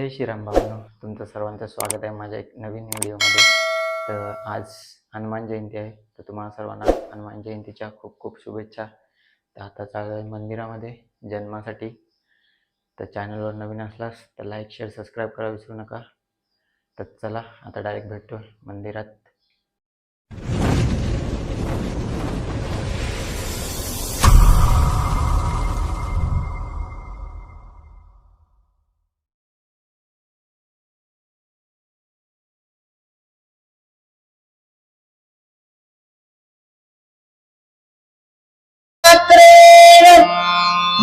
जय श्रीराम भावांनो, तुमचं सर्वांचं स्वागत आहे माझ्या एक नवीन व्हिडिओमध्ये. तर आज हनुमान जयंती आहे, तर तुम्हाला सर्वांना हनुमान जयंतीच्या खूप खूप शुभेच्छा. तर आता चालू आहे मंदिरामध्ये जन्मासाठी. तर चॅनलवर नवीन असलास तर लाईक शेअर सबस्क्राईब करा विसरू नका. तर चला आता डायरेक्ट भेटतो मंदिरात.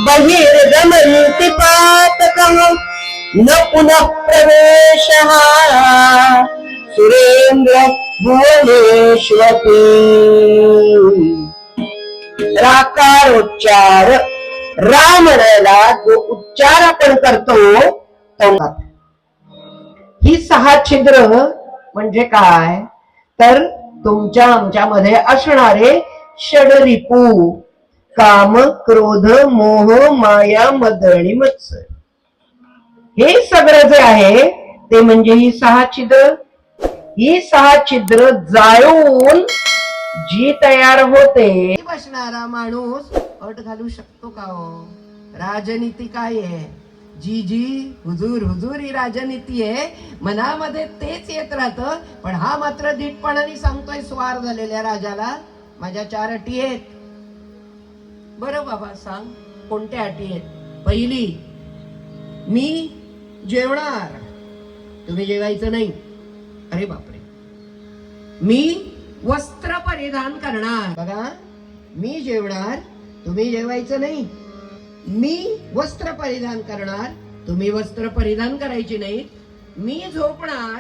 बहिर्गमन्ति पातकं न पुनः प्रवेशः सुरेंद्र भुवनेष्वपि. राकारोच्चार रामणाला जो उच्चार आपण करतो तो ही 6 छिद्र म्हणजे काय तर तुमच्या आमच्यामध्ये असणारे षडरिपू काम क्रोध मोह माया मद आणि मत्सर, हे सगळं जे आहे ते म्हणजे ही 6 छिद्र. ही 6 छिद्र जाळून जी तयार होते बसणारा माणूस अट घालू शकतो का हो? राजनीती काय आहे? जी जी हुजूर हुजूर ही राजनीती आहे. मनामध्ये तेच येत राहतं, पण हा मात्र धीटपणाने सांगतोय स्वार झालेल्या राजाला माझ्या 4 अटी आहेत. बरं बाबा सांग, कोणत्या अटी आहेत? पहिली, मी जेवणार, तुम्ही जेवायचं नाही. अरे बापरे. मी वस्त्र परिधान करणार, बघा मी जेवणार, तुम्ही जेवायचं नाही. मी वस्त्र परिधान करणार, तुम्ही वस्त्र परिधान करायची नाही. मी झोपणार,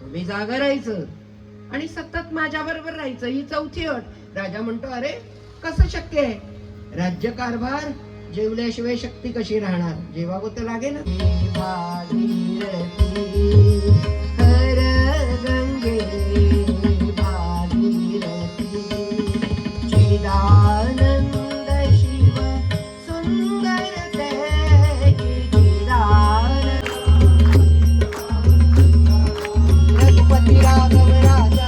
तुम्ही जागा राहायचं आणि सतत माझ्या बरोबर राहायचं, ही 4थी अट. राजा म्हणतो अरे कसं शक्य आहे? राज्यकारभार जेवल्याशिवाय शक्ती कशी राहणार? जेवावं तर लागेल ना. हर गंगे भागीरथी चिदानंद शिव सुंदर रघुपती राघव राजा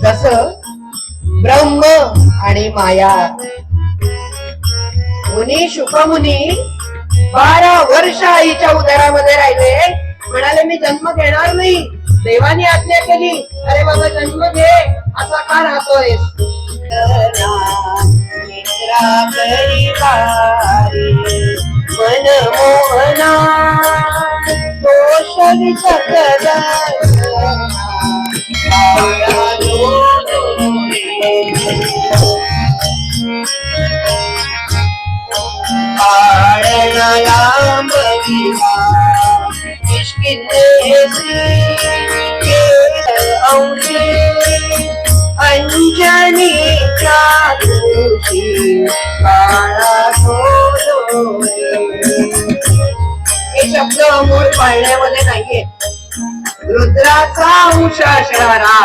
जसं ब्रह्म आणि माया. मुनी शुकमुनी 12 वर्ष आईच्या उदरामध्ये राहिले, म्हणाले मी जन्म घेणार नाही. देवाने आज्ञा केली, अरे बाबा जन्म घे, असा का राहतोय? मन मोहना दोष विसर्जन अंजनी हे शब्द अमोल पाळण्यामध्ये नाहीये. रुद्राचा अंश असणारा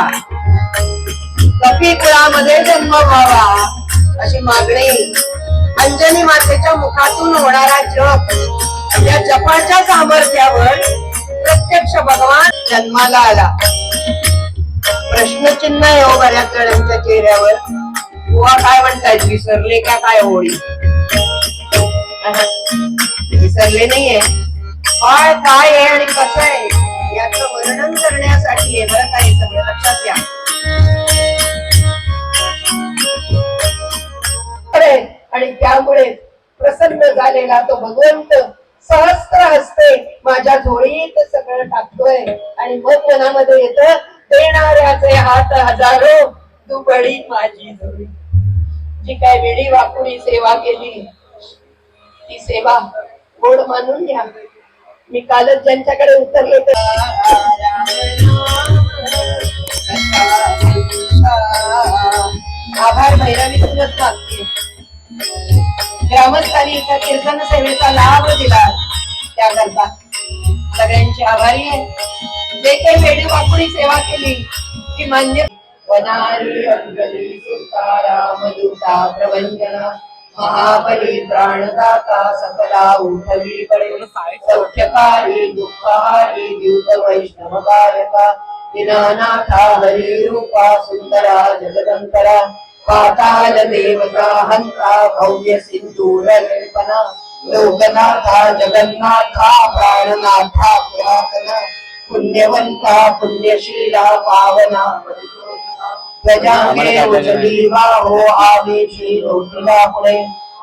कपी कुळामध्ये जन्म व्हावा अशी मागणी अंजनी मातेच्या मुखातून होणारा जप, या जपाच्या सामर्थ्यावर प्रत्यक्ष भगवान जन्माला आला. प्रश्नचिन्ह आहे हो बऱ्याच जणांच्या चेहऱ्यावर. बुवा काय म्हणतायत, विसरले का काय होळी? विसरले नाहीये. काय आहे आणि कसं आहे याचं वर्णन करण्यासाठी आहे बरं का, हे सगळं लक्षात घ्या. आणि त्यामुळे प्रसन्न झालेला तो भगवंत सहस्त्र हस्ते माझ्या झोळीत सगळं टाकतोय आणि मग मनामध्ये येत, देणाऱ्याचे हात हजारो, दुबळी माझी झोळी. जी काय वेळी वाकुळी सेवा केली ती सेवा गोड मानून घ्या. मी कालच ज्यांच्याकडे उतरले आभार भैरवीतूनच मागते. ग्रामस्थांनी इथं कीर्तन सेवेचा लाभ दिला त्याकरता सगळ्यांची आभारी आहे. जे काही वेळी वाकुळी सेवा केली ती मान्य. वनारी अंजली सुतारा मधुता प्रवंजना महाबली प्राणदाता सकला उठवी पडे सौख्यकारी दुःखहारी द्यूत वैष्णवकारका दीनानाथा हरी रूपा सुंदरा जगदंतरा पाताल देवता हंता भव्य सिंधूर लेपना लोकनाथा जगन्नाथा प्राणनाथा पुरातना पुण्यवंता पुण्यशीला पावना गजांगे उचली बाहो आवेशी रोटिला पुढे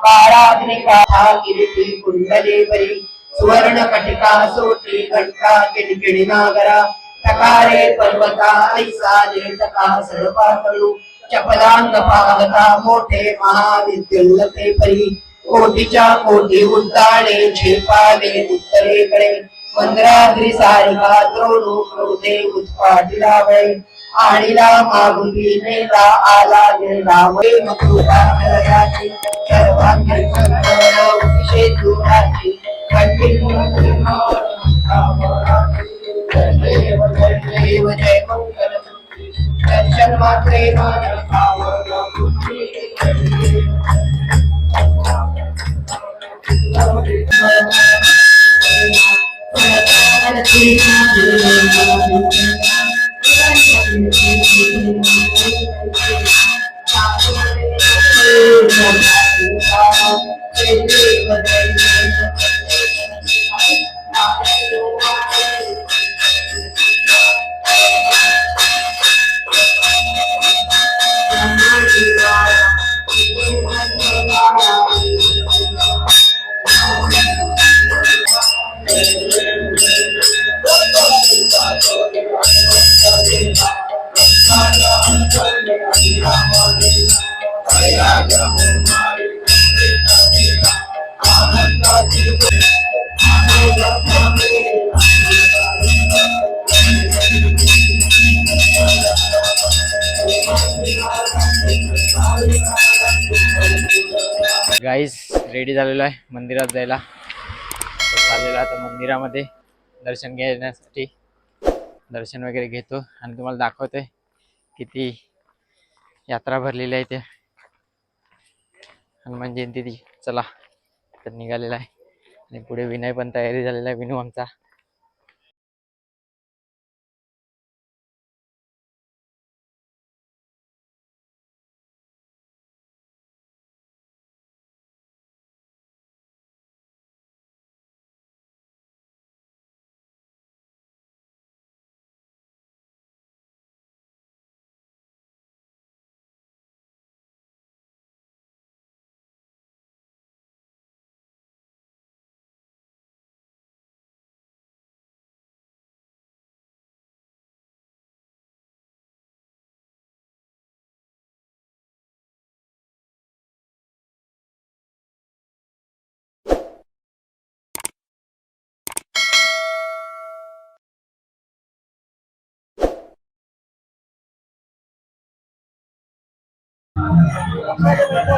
काळाग्निकाथा किरीटी कुंडली परी सुवर्ण कटिका सोटी घंटा किणकिणी नागरा टकारे पर्वता ऐसा जेटका सडपातळू चपलांग पाहता मोठे महाविद्युल्लते परी कोटीच्या कोटी उड्डाणे झेपावे उत्तरेकडे मंद्राद्री सारिका द्रोणू क्रोधे उत्पाटिला वळे आणिला मागुली नेला आला गेला वै मकृपा हृदयाची सर्वांगी संतोना उतिशे दुराची देव जय मंगल दर्शन मात्रे गाईस रेडी झालेलो आहे मंदिरात जायला. चाललेलो आता मंदिरामध्ये दर्शन घेण्यासाठी. दर्शन वगैरे घेतो आणि तुम्हाला दाखवतोय किती यात्रा भरलेली आहे ते हनुमान जयंती. चला तर निघालेला आहे आणि पुढे विनय पण तयारी झालेला आहे. विनू आमचा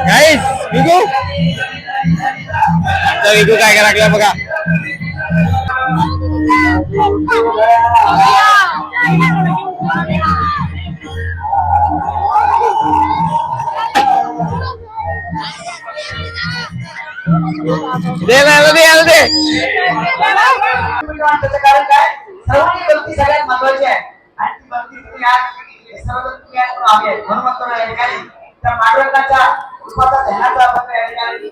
गाईस विगू आमचा विगू काय काय लागला बघा. दे ना दे आलं दे. कारण काय सर्वांची भक्ती सगळ्यात महत्वाची आहे आणि ती भक्ती तुम्ही आज सर्वजण तुम्ही आज आम्ही आहे म्हणून म्हणतो या ठिकाणी त्या मांडवकाच्या रूपाचा ध्यानाचा आपण या ठिकाणी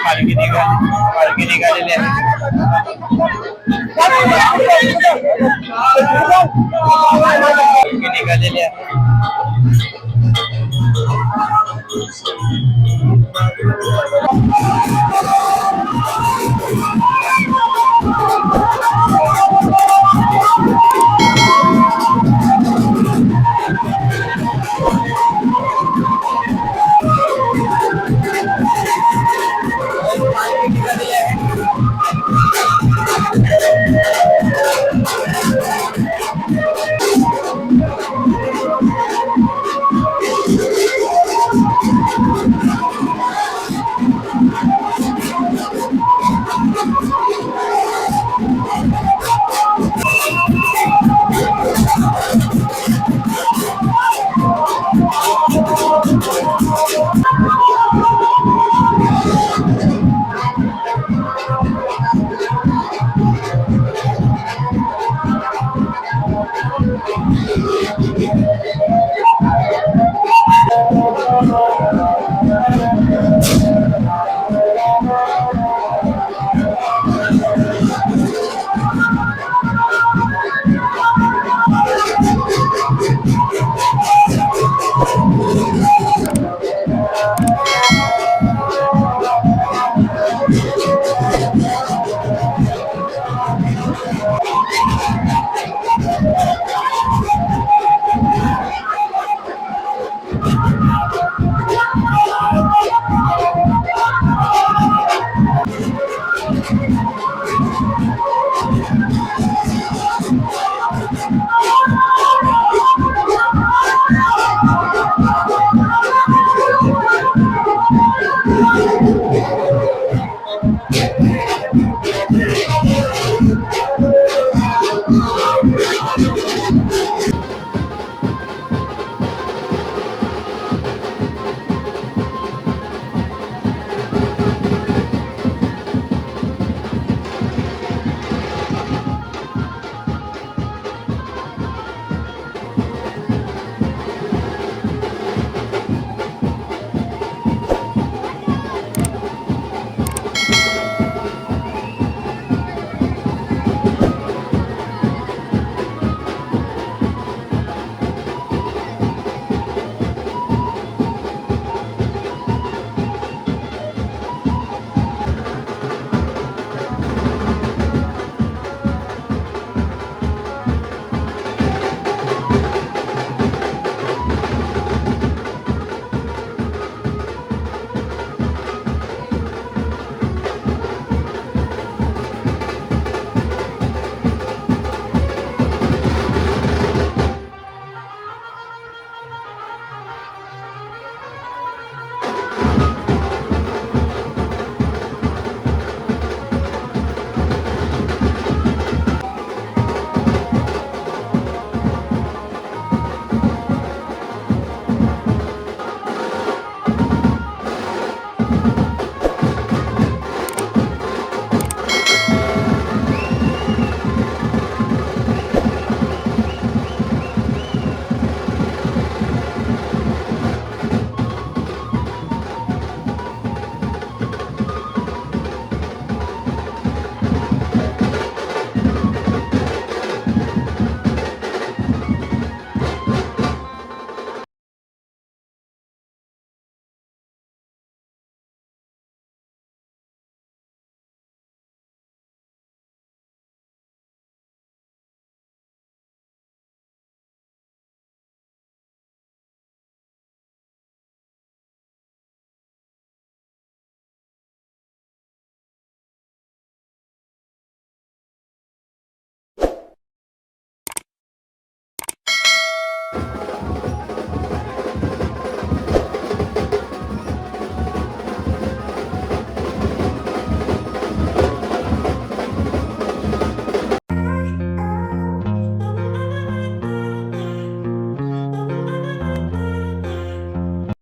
पालखी निघालेली आहे. पालखी निघालेली आहे.